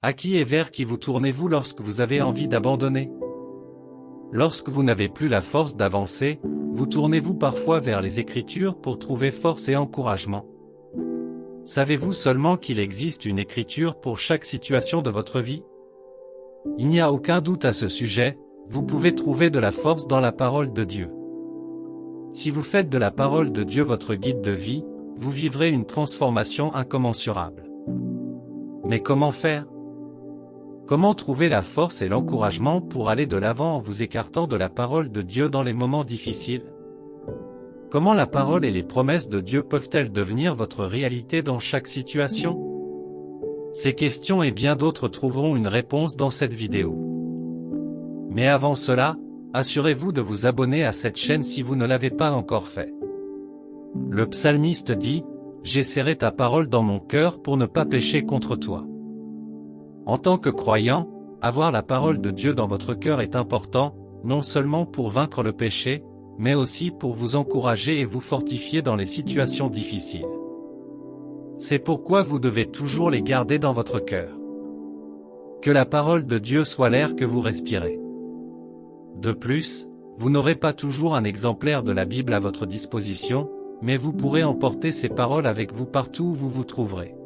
À qui et vers qui vous tournez-vous lorsque vous avez envie d'abandonner? Lorsque vous n'avez plus la force d'avancer, vous tournez-vous parfois vers les Écritures pour trouver force et encouragement? Savez-vous seulement qu'il existe une écriture pour chaque situation de votre vie? Il n'y a aucun doute à ce sujet, vous pouvez trouver de la force dans la parole de Dieu. Si vous faites de la parole de Dieu votre guide de vie, vous vivrez une transformation incommensurable. Mais comment faire? Comment trouver la force et l'encouragement pour aller de l'avant en vous écartant de la parole de Dieu dans les moments difficiles? Comment la parole et les promesses de Dieu peuvent-elles devenir votre réalité dans chaque situation? Ces questions et bien d'autres trouveront une réponse dans cette vidéo. Mais avant cela, assurez-vous de vous abonner à cette chaîne si vous ne l'avez pas encore fait. Le psalmiste dit, « J'ai serré ta parole dans mon cœur pour ne pas pécher contre toi ». En tant que croyant, avoir la parole de Dieu dans votre cœur est important, non seulement pour vaincre le péché, mais aussi pour vous encourager et vous fortifier dans les situations difficiles. C'est pourquoi vous devez toujours les garder dans votre cœur. Que la parole de Dieu soit l'air que vous respirez. De plus, vous n'aurez pas toujours un exemplaire de la Bible à votre disposition, mais vous pourrez emporter ces paroles avec vous partout où vous vous trouverez.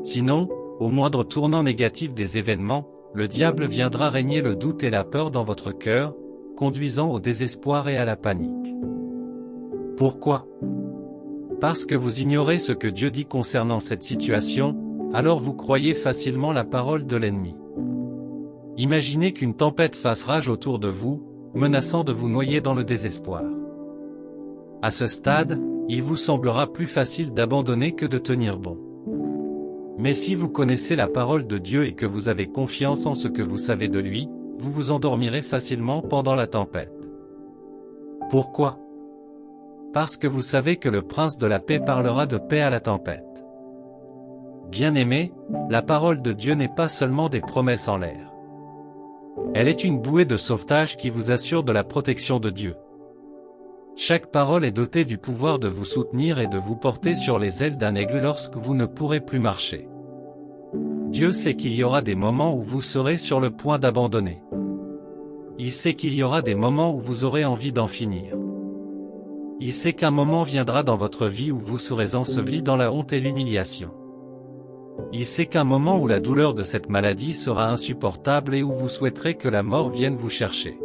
Sinon, au moindre tournant négatif des événements, le diable viendra régner le doute et la peur dans votre cœur, conduisant au désespoir et à la panique. Pourquoi? Parce que vous ignorez ce que Dieu dit concernant cette situation, alors vous croyez facilement la parole de l'ennemi. Imaginez qu'une tempête fasse rage autour de vous, menaçant de vous noyer dans le désespoir. À ce stade, il vous semblera plus facile d'abandonner que de tenir bon. Mais si vous connaissez la parole de Dieu et que vous avez confiance en ce que vous savez de lui, vous vous endormirez facilement pendant la tempête. Pourquoi? Parce que vous savez que le prince de la paix parlera de paix à la tempête. Bien-aimés, la parole de Dieu n'est pas seulement des promesses en l'air. Elle est une bouée de sauvetage qui vous assure de la protection de Dieu. Chaque parole est dotée du pouvoir de vous soutenir et de vous porter sur les ailes d'un aigle lorsque vous ne pourrez plus marcher. Dieu sait qu'il y aura des moments où vous serez sur le point d'abandonner. Il sait qu'il y aura des moments où vous aurez envie d'en finir. Il sait qu'un moment viendra dans votre vie où vous serez enseveli dans la honte et l'humiliation. Il sait qu'un moment où la douleur de cette maladie sera insupportable et où vous souhaiterez que la mort vienne vous chercher.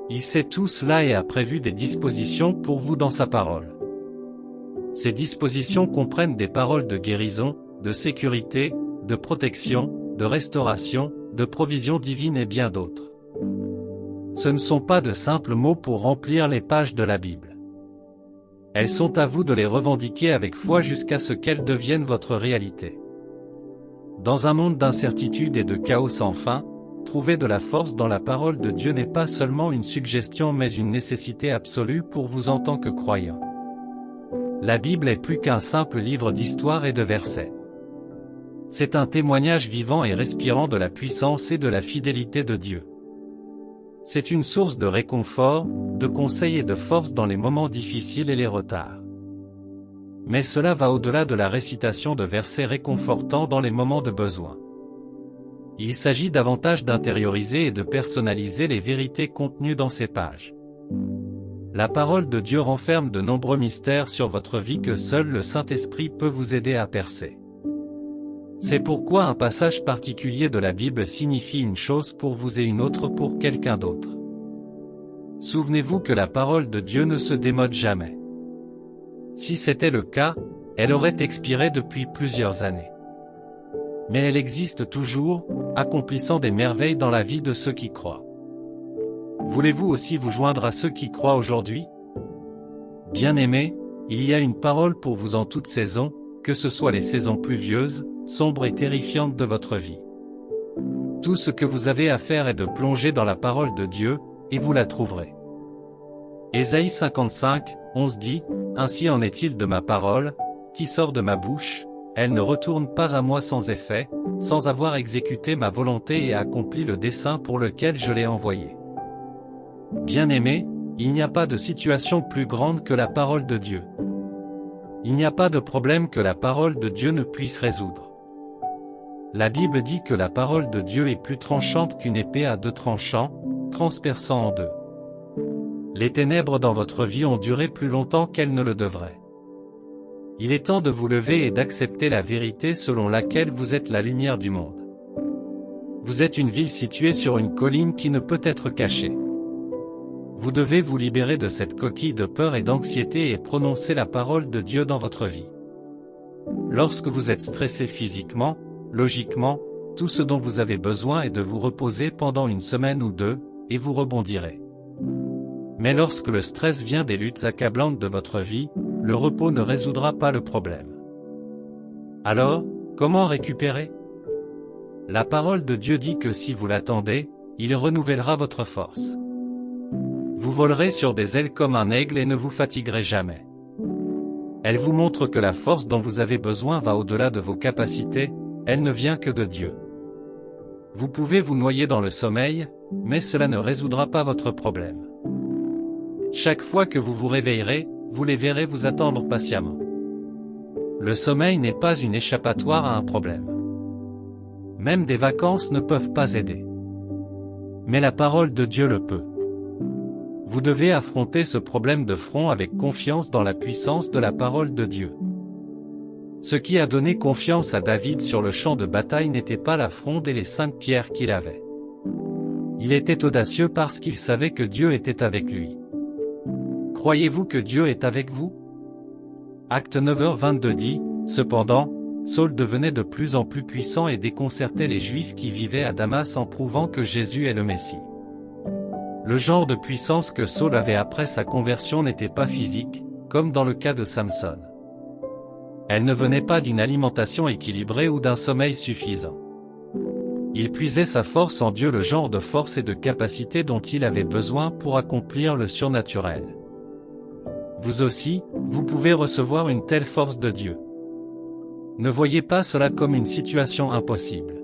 Il sait tout cela et a prévu des dispositions pour vous dans sa parole. Ces dispositions comprennent des paroles de guérison, de sécurité, de protection, de restauration, de provision divine et bien d'autres. Ce ne sont pas de simples mots pour remplir les pages de la Bible. Elles sont à vous de les revendiquer avec foi jusqu'à ce qu'elles deviennent votre réalité. Dans un monde d'incertitude et de chaos sans fin, trouver de la force dans la parole de Dieu n'est pas seulement une suggestion mais une nécessité absolue pour vous en tant que croyant. La Bible est plus qu'un simple livre d'histoire et de versets. C'est un témoignage vivant et respirant de la puissance et de la fidélité de Dieu. C'est une source de réconfort, de conseils et de force dans les moments difficiles et les retards. Mais cela va au-delà de la récitation de versets réconfortants dans les moments de besoin. Il s'agit davantage d'intérioriser et de personnaliser les vérités contenues dans ces pages. La parole de Dieu renferme de nombreux mystères sur votre vie que seul le Saint-Esprit peut vous aider à percer. C'est pourquoi un passage particulier de la Bible signifie une chose pour vous et une autre pour quelqu'un d'autre. Souvenez-vous que la parole de Dieu ne se démode jamais. Si c'était le cas, elle aurait expiré depuis plusieurs années. Mais elle existe toujours, accomplissant des merveilles dans la vie de ceux qui croient. Voulez-vous aussi vous joindre à ceux qui croient aujourd'hui? Bien-aimés, il y a une parole pour vous en toute saison, que ce soit les saisons pluvieuses, sombres et terrifiantes de votre vie. Tout ce que vous avez à faire est de plonger dans la parole de Dieu, et vous la trouverez. Ésaïe 55, 11 dit, « Ainsi en est-il de ma parole, qui sort de ma bouche, elle ne retourne pas à moi sans effet, sans avoir exécuté ma volonté et accompli le dessein pour lequel je l'ai envoyé. » Bien-aimés, il n'y a pas de situation plus grande que la parole de Dieu. Il n'y a pas de problème que la parole de Dieu ne puisse résoudre. La Bible dit que la parole de Dieu est plus tranchante qu'une épée à deux tranchants, transperçant en deux. Les ténèbres dans votre vie ont duré plus longtemps qu'elles ne le devraient. Il est temps de vous lever et d'accepter la vérité selon laquelle vous êtes la lumière du monde. Vous êtes une ville située sur une colline qui ne peut être cachée. Vous devez vous libérer de cette coquille de peur et d'anxiété et prononcer la parole de Dieu dans votre vie. Lorsque vous êtes stressé physiquement, logiquement, tout ce dont vous avez besoin est de vous reposer pendant une semaine ou deux, et vous rebondirez. Mais lorsque le stress vient des luttes accablantes de votre vie, le repos ne résoudra pas le problème. Alors, comment récupérer? La parole de Dieu dit que si vous l'attendez, il renouvellera votre force. Vous volerez sur des ailes comme un aigle et ne vous fatiguerez jamais. Elle vous montre que la force dont vous avez besoin va au-delà de vos capacités, elle ne vient que de Dieu. Vous pouvez vous noyer dans le sommeil, mais cela ne résoudra pas votre problème. Chaque fois que vous vous réveillerez, vous les verrez vous attendre patiemment. Le sommeil n'est pas une échappatoire à un problème. Même des vacances ne peuvent pas aider. Mais la parole de Dieu le peut. Vous devez affronter ce problème de front avec confiance dans la puissance de la parole de Dieu. Ce qui a donné confiance à David sur le champ de bataille n'était pas la fronde et les 5 pierres qu'il avait. Il était audacieux parce qu'il savait que Dieu était avec lui. Croyez-vous que Dieu est avec vous? Acte 9h22 dit, cependant, Saul devenait de plus en plus puissant et déconcertait les Juifs qui vivaient à Damas en prouvant que Jésus est le Messie. Le genre de puissance que Saul avait après sa conversion n'était pas physique, comme dans le cas de Samson. Elle ne venait pas d'une alimentation équilibrée ou d'un sommeil suffisant. Il puisait sa force en Dieu, le genre de force et de capacité dont il avait besoin pour accomplir le surnaturel. Vous aussi, vous pouvez recevoir une telle force de Dieu. Ne voyez pas cela comme une situation impossible.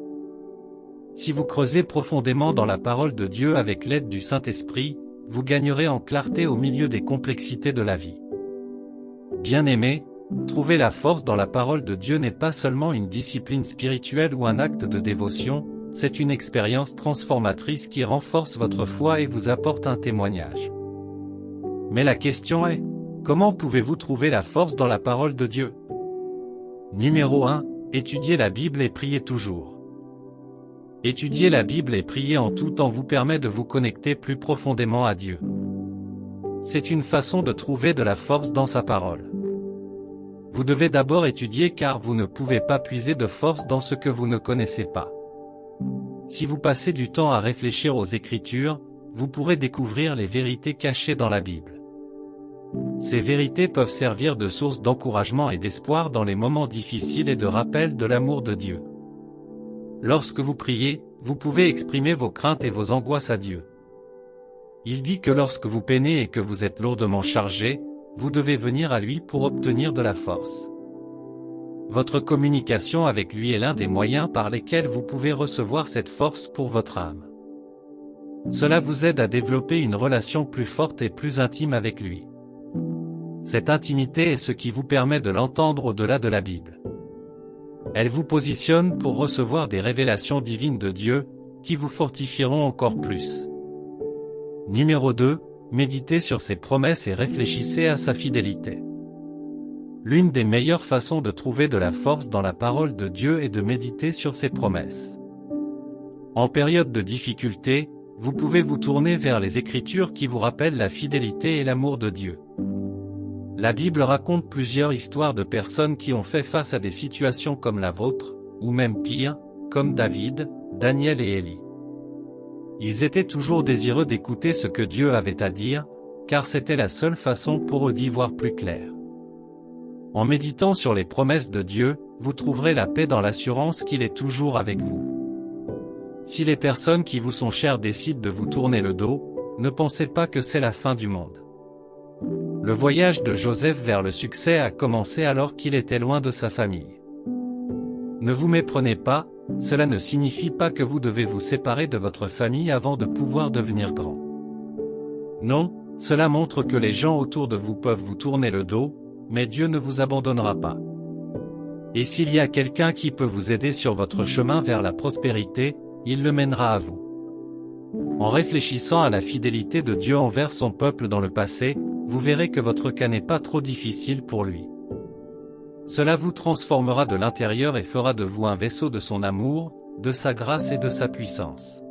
Si vous creusez profondément dans la parole de Dieu avec l'aide du Saint-Esprit, vous gagnerez en clarté au milieu des complexités de la vie. Bien-aimés, trouver la force dans la parole de Dieu n'est pas seulement une discipline spirituelle ou un acte de dévotion, c'est une expérience transformatrice qui renforce votre foi et vous apporte un témoignage. Mais la question est, comment pouvez-vous trouver la force dans la parole de Dieu? Numéro 1, étudiez la Bible et priez toujours. Étudier la Bible et prier en tout temps vous permet de vous connecter plus profondément à Dieu. C'est une façon de trouver de la force dans sa parole. Vous devez d'abord étudier car vous ne pouvez pas puiser de force dans ce que vous ne connaissez pas. Si vous passez du temps à réfléchir aux Écritures, vous pourrez découvrir les vérités cachées dans la Bible. Ces vérités peuvent servir de source d'encouragement et d'espoir dans les moments difficiles et de rappel de l'amour de Dieu. Lorsque vous priez, vous pouvez exprimer vos craintes et vos angoisses à Dieu. Il dit que lorsque vous peinez et que vous êtes lourdement chargé, vous devez venir à lui pour obtenir de la force. Votre communication avec lui est l'un des moyens par lesquels vous pouvez recevoir cette force pour votre âme. Cela vous aide à développer une relation plus forte et plus intime avec lui. Cette intimité est ce qui vous permet de l'entendre au-delà de la Bible. Elle vous positionne pour recevoir des révélations divines de Dieu, qui vous fortifieront encore plus. Numéro 2, méditez sur ses promesses et réfléchissez à sa fidélité. L'une des meilleures façons de trouver de la force dans la parole de Dieu est de méditer sur ses promesses. En période de difficulté, vous pouvez vous tourner vers les Écritures qui vous rappellent la fidélité et l'amour de Dieu. La Bible raconte plusieurs histoires de personnes qui ont fait face à des situations comme la vôtre, ou même pire, comme David, Daniel et Élie. Ils étaient toujours désireux d'écouter ce que Dieu avait à dire, car c'était la seule façon pour eux d'y voir plus clair. En méditant sur les promesses de Dieu, vous trouverez la paix dans l'assurance qu'il est toujours avec vous. Si les personnes qui vous sont chères décident de vous tourner le dos, ne pensez pas que c'est la fin du monde. Le voyage de Joseph vers le succès a commencé alors qu'il était loin de sa famille. Ne vous méprenez pas, cela ne signifie pas que vous devez vous séparer de votre famille avant de pouvoir devenir grand. Non, cela montre que les gens autour de vous peuvent vous tourner le dos, mais Dieu ne vous abandonnera pas. Et s'il y a quelqu'un qui peut vous aider sur votre chemin vers la prospérité, il le mènera à vous. En réfléchissant à la fidélité de Dieu envers son peuple dans le passé, vous verrez que votre cas n'est pas trop difficile pour lui. Cela vous transformera de l'intérieur et fera de vous un vaisseau de son amour, de sa grâce et de sa puissance.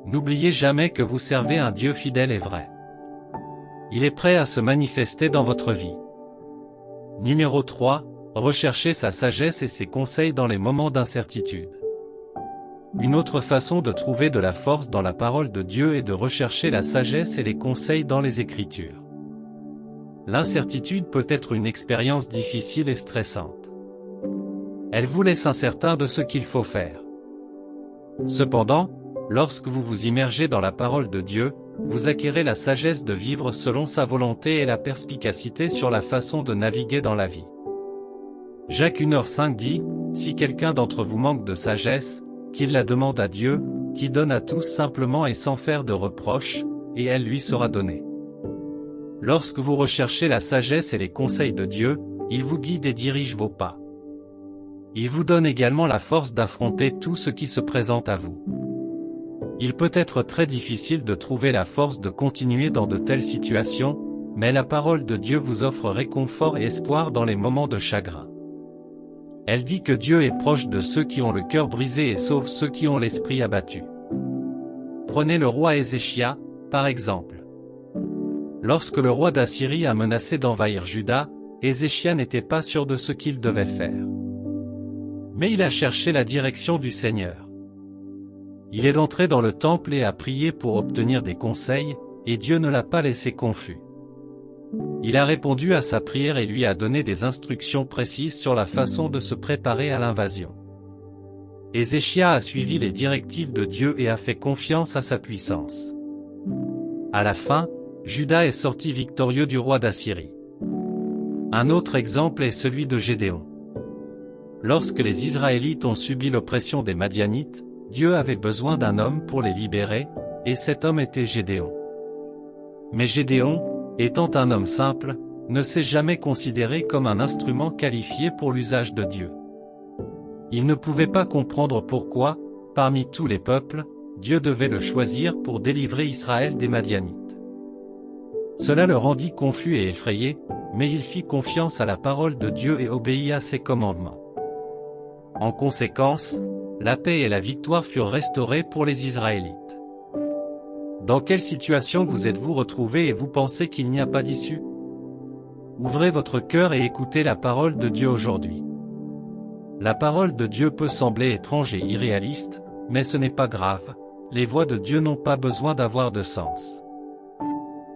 N'oubliez jamais que vous servez un Dieu fidèle et vrai. Il est prêt à se manifester dans votre vie. Numéro 3. Recherchez sa sagesse et ses conseils dans les moments d'incertitude. Une autre façon de trouver de la force dans la parole de Dieu est de rechercher la sagesse et les conseils dans les Écritures. L'incertitude peut être une expérience difficile et stressante. Elle vous laisse incertain de ce qu'il faut faire. Cependant, lorsque vous vous immergez dans la parole de Dieu, vous acquérez la sagesse de vivre selon sa volonté et la perspicacité sur la façon de naviguer dans la vie. Jacques 1h5 dit, « Si quelqu'un d'entre vous manque de sagesse, qu'il la demande à Dieu, qui donne à tous simplement et sans faire de reproches, et elle lui sera donnée. » Lorsque vous recherchez la sagesse et les conseils de Dieu, il vous guide et dirige vos pas. Il vous donne également la force d'affronter tout ce qui se présente à vous. Il peut être très difficile de trouver la force de continuer dans de telles situations, mais la parole de Dieu vous offre réconfort et espoir dans les moments de chagrin. Elle dit que Dieu est proche de ceux qui ont le cœur brisé et sauve ceux qui ont l'esprit abattu. Prenez le roi Ézéchias, par exemple. Lorsque le roi d'Assyrie a menacé d'envahir Juda, Ézéchias n'était pas sûr de ce qu'il devait faire. Mais il a cherché la direction du Seigneur. Il est entré dans le temple et a prié pour obtenir des conseils, et Dieu ne l'a pas laissé confus. Il a répondu à sa prière et lui a donné des instructions précises sur la façon de se préparer à l'invasion. Ézéchias a suivi les directives de Dieu et a fait confiance à sa puissance. À la fin, Juda est sorti victorieux du roi d'Assyrie. Un autre exemple est celui de Gédéon. Lorsque les Israélites ont subi l'oppression des Madianites, Dieu avait besoin d'un homme pour les libérer, et cet homme était Gédéon. Mais Gédéon, étant un homme simple, ne s'est jamais considéré comme un instrument qualifié pour l'usage de Dieu. Il ne pouvait pas comprendre pourquoi, parmi tous les peuples, Dieu devait le choisir pour délivrer Israël des Madianites. Cela le rendit confus et effrayé, mais il fit confiance à la parole de Dieu et obéit à ses commandements. En conséquence, la paix et la victoire furent restaurées pour les Israélites. Dans quelle situation vous êtes-vous retrouvé et vous pensez qu'il n'y a pas d'issue? Ouvrez votre cœur et écoutez la parole de Dieu aujourd'hui. La parole de Dieu peut sembler étrange et irréaliste, mais ce n'est pas grave, les voix de Dieu n'ont pas besoin d'avoir de sens.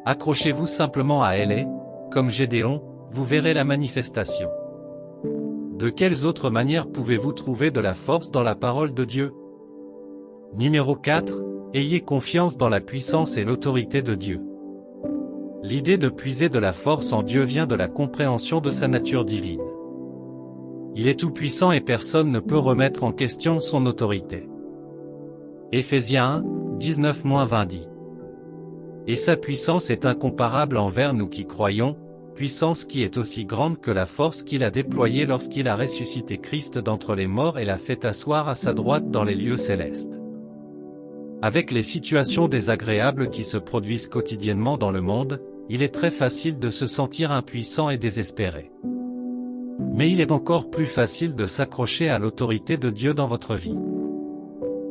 Accrochez-vous simplement à elle et, comme Gédéon, vous verrez la manifestation. De quelles autres manières pouvez-vous trouver de la force dans la parole de Dieu? Numéro 4. Ayez confiance dans la puissance et l'autorité de Dieu. L'idée de puiser de la force en Dieu vient de la compréhension de sa nature divine. Il est tout-puissant et personne ne peut remettre en question son autorité. Éphésiens 1, 19-20 dit. Et sa puissance est incomparable envers nous qui croyons, puissance qui est aussi grande que la force qu'il a déployée lorsqu'il a ressuscité Christ d'entre les morts et l'a fait asseoir à sa droite dans les lieux célestes. Avec les situations désagréables qui se produisent quotidiennement dans le monde, il est très facile de se sentir impuissant et désespéré. Mais il est encore plus facile de s'accrocher à l'autorité de Dieu dans votre vie.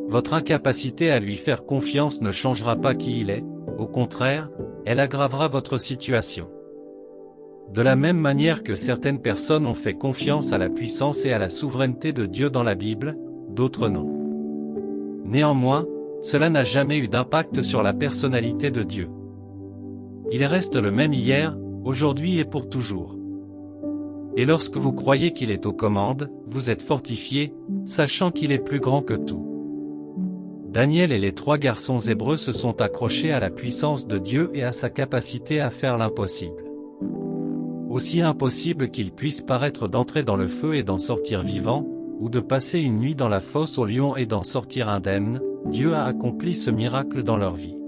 Votre incapacité à lui faire confiance ne changera pas qui il est, au contraire, elle aggravera votre situation. De la même manière que certaines personnes ont fait confiance à la puissance et à la souveraineté de Dieu dans la Bible, d'autres non. Néanmoins, cela n'a jamais eu d'impact sur la personnalité de Dieu. Il reste le même hier, aujourd'hui et pour toujours. Et lorsque vous croyez qu'il est aux commandes, vous êtes fortifiés, sachant qu'il est plus grand que tout. Daniel et les 3 garçons hébreux se sont accrochés à la puissance de Dieu et à sa capacité à faire l'impossible. Aussi impossible qu'il puisse paraître d'entrer dans le feu et d'en sortir vivant, ou de passer une nuit dans la fosse aux lions et d'en sortir indemne, Dieu a accompli ce miracle dans leur vie.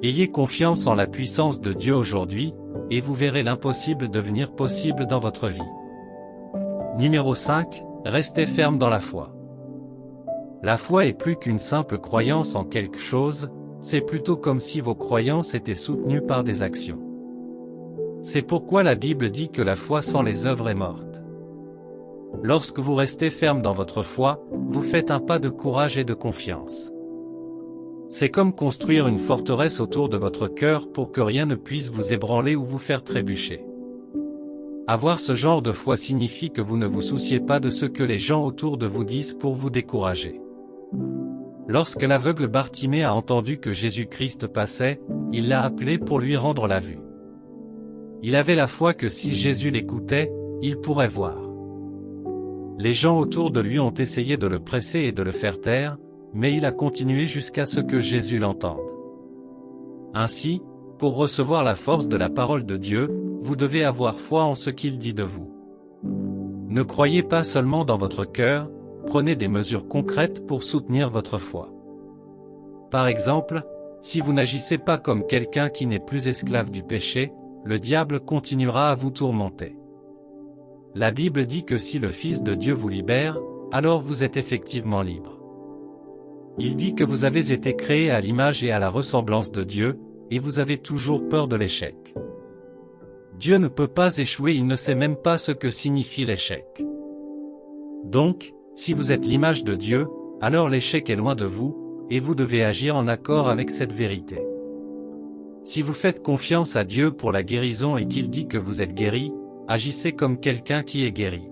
Ayez confiance en la puissance de Dieu aujourd'hui, et vous verrez l'impossible devenir possible dans votre vie. Numéro 5. Restez ferme dans la foi. La foi est plus qu'une simple croyance en quelque chose, c'est plutôt comme si vos croyances étaient soutenues par des actions. C'est pourquoi la Bible dit que la foi sans les œuvres est morte. Lorsque vous restez ferme dans votre foi, vous faites un pas de courage et de confiance. C'est comme construire une forteresse autour de votre cœur pour que rien ne puisse vous ébranler ou vous faire trébucher. Avoir ce genre de foi signifie que vous ne vous souciez pas de ce que les gens autour de vous disent pour vous décourager. Lorsque l'aveugle Bartimée a entendu que Jésus-Christ passait, il l'a appelé pour lui rendre la vue. Il avait la foi que si Jésus l'écoutait, il pourrait voir. Les gens autour de lui ont essayé de le presser et de le faire taire, mais il a continué jusqu'à ce que Jésus l'entende. Ainsi, pour recevoir la force de la parole de Dieu, vous devez avoir foi en ce qu'il dit de vous. Ne croyez pas seulement dans votre cœur, prenez des mesures concrètes pour soutenir votre foi. Par exemple, si vous n'agissez pas comme quelqu'un qui n'est plus esclave du péché, le diable continuera à vous tourmenter. La Bible dit que si le Fils de Dieu vous libère, alors vous êtes effectivement libre. Il dit que vous avez été créés à l'image et à la ressemblance de Dieu, et vous avez toujours peur de l'échec. Dieu ne peut pas échouer, il ne sait même pas ce que signifie l'échec. Donc, si vous êtes l'image de Dieu, alors l'échec est loin de vous, et vous devez agir en accord avec cette vérité. Si vous faites confiance à Dieu pour la guérison et qu'il dit que vous êtes guéri, agissez comme quelqu'un qui est guéri.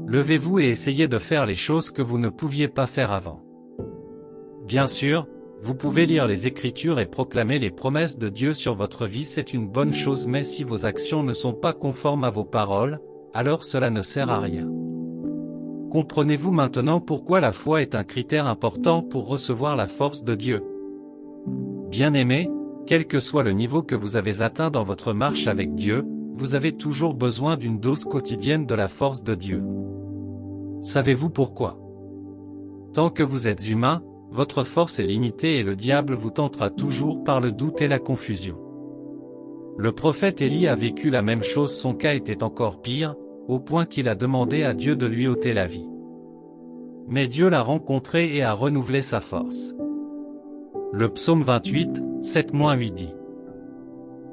Levez-vous et essayez de faire les choses que vous ne pouviez pas faire avant. Bien sûr, vous pouvez lire les Écritures et proclamer les promesses de Dieu sur votre vie, c'est une bonne chose, mais si vos actions ne sont pas conformes à vos paroles, alors cela ne sert à rien. Comprenez-vous maintenant pourquoi la foi est un critère important pour recevoir la force de Dieu? Bien-aimés, quel que soit le niveau que vous avez atteint dans votre marche avec Dieu, vous avez toujours besoin d'une dose quotidienne de la force de Dieu. Savez-vous pourquoi? Tant que vous êtes humain, votre force est limitée et le diable vous tentera toujours par le doute et la confusion. Le prophète Élie a vécu la même chose, son cas était encore pire, au point qu'il a demandé à Dieu de lui ôter la vie. Mais Dieu l'a rencontré et a renouvelé sa force. Le psaume 28, 7-8 dit: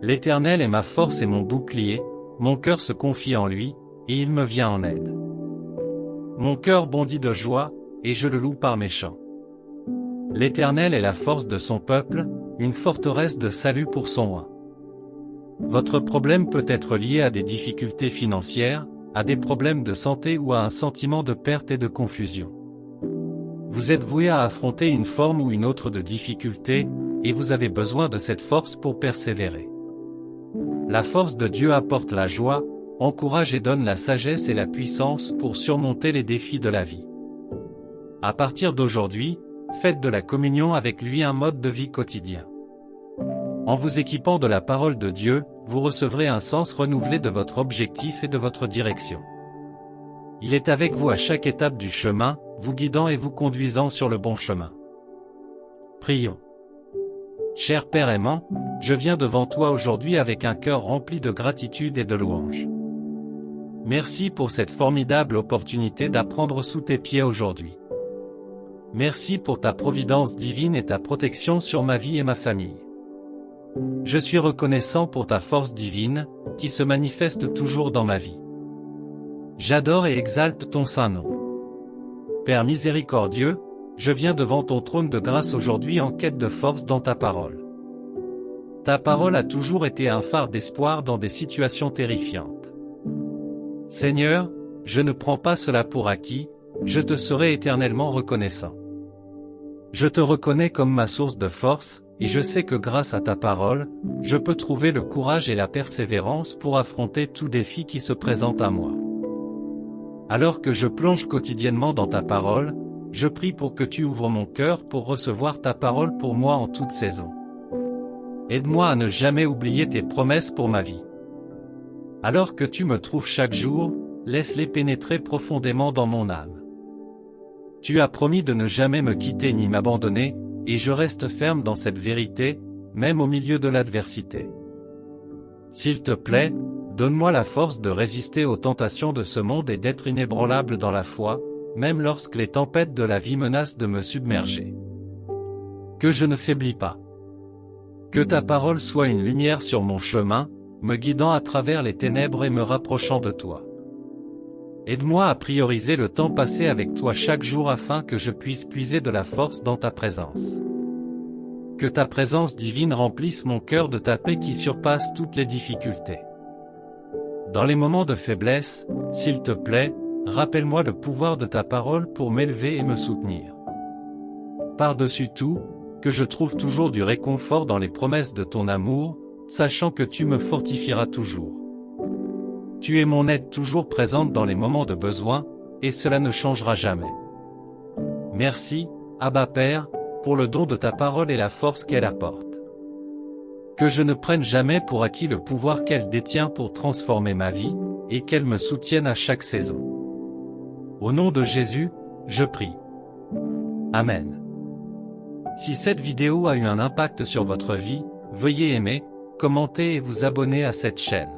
L'Éternel est ma force et mon bouclier, mon cœur se confie en lui, et il me vient en aide. Mon cœur bondit de joie, et je le loue par mes chants. L'Éternel est la force de son peuple, une forteresse de salut pour son oint. Votre problème peut être lié à des difficultés financières, à des problèmes de santé ou à un sentiment de perte et de confusion. Vous êtes voué à affronter une forme ou une autre de difficulté, et vous avez besoin de cette force pour persévérer. La force de Dieu apporte la joie, encourage et donne la sagesse et la puissance pour surmonter les défis de la vie. À partir d'aujourd'hui, faites de la communion avec lui un mode de vie quotidien. En vous équipant de la parole de Dieu, vous recevrez un sens renouvelé de votre objectif et de votre direction. Il est avec vous à chaque étape du chemin, vous guidant et vous conduisant sur le bon chemin. Prions. Cher Père aimant, je viens devant toi aujourd'hui avec un cœur rempli de gratitude et de louange. Merci pour cette formidable opportunité d'apprendre sous tes pieds aujourd'hui. Merci pour ta providence divine et ta protection sur ma vie et ma famille. Je suis reconnaissant pour ta force divine, qui se manifeste toujours dans ma vie. J'adore et exalte ton saint nom. Père miséricordieux, je viens devant ton trône de grâce aujourd'hui en quête de force dans ta parole. Ta parole a toujours été un phare d'espoir dans des situations terrifiantes. Seigneur, je ne prends pas cela pour acquis, je te serai éternellement reconnaissant. Je te reconnais comme ma source de force, et je sais que grâce à ta parole, je peux trouver le courage et la persévérance pour affronter tout défi qui se présente à moi. Alors que je plonge quotidiennement dans ta parole, je prie pour que tu ouvres mon cœur pour recevoir ta parole pour moi en toute saison. Aide-moi à ne jamais oublier tes promesses pour ma vie. Alors que tu me trouves chaque jour, laisse-les pénétrer profondément dans mon âme. Tu as promis de ne jamais me quitter ni m'abandonner, et je reste ferme dans cette vérité, même au milieu de l'adversité. S'il te plaît, Donne-moi la force de résister aux tentations de ce monde et d'être inébranlable dans la foi, même lorsque les tempêtes de la vie menacent de me submerger. Que je ne faiblis pas. Que ta parole soit une lumière sur mon chemin, me guidant à travers les ténèbres et me rapprochant de toi. Aide-moi à prioriser le temps passé avec toi chaque jour afin que je puisse puiser de la force dans ta présence. Que ta présence divine remplisse mon cœur de ta paix qui surpasse toutes les difficultés. Dans les moments de faiblesse, s'il te plaît, rappelle-moi le pouvoir de ta parole pour m'élever et me soutenir. Par-dessus tout, que je trouve toujours du réconfort dans les promesses de ton amour, sachant que tu me fortifieras toujours. Tu es mon aide toujours présente dans les moments de besoin, et cela ne changera jamais. Merci, Abba Père, pour le don de ta parole et la force qu'elle apporte. Que je ne prenne jamais pour acquis le pouvoir qu'elle détient pour transformer ma vie, et qu'elle me soutienne à chaque saison. Au nom de Jésus, je prie. Amen. Si cette vidéo a eu un impact sur votre vie, veuillez aimer, commenter et vous abonner à cette chaîne.